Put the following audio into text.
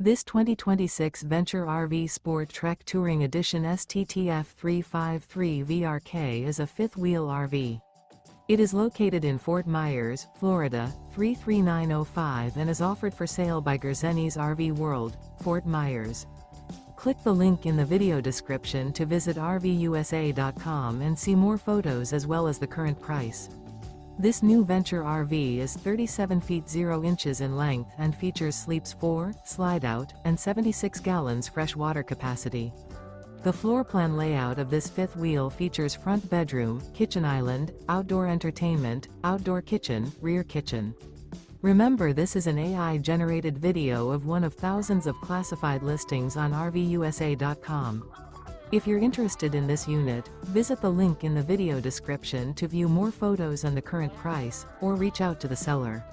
This 2026 Venture RV SportTrek Touring Edition STTF 353 VRK is a fifth-wheel RV. It is located in Fort Myers, Florida, 33905 and is offered for sale by Gerzeny's RV World, Fort Myers. Click the link in the video description to visit RVUSA.com and see more photos as well as the current price. This new Venture RV is 37 feet 0 inches in length and features sleeps 4, slide-out, and 76 gallons fresh water capacity. The floor plan layout of this fifth wheel features front bedroom, kitchen island, outdoor entertainment, outdoor kitchen, rear kitchen. Remember, this is an AI-generated video of one of thousands of classified listings on RVUSA.com. If you're interested in this unit, visit the link in the video description to view more photos and the current price, or reach out to the seller.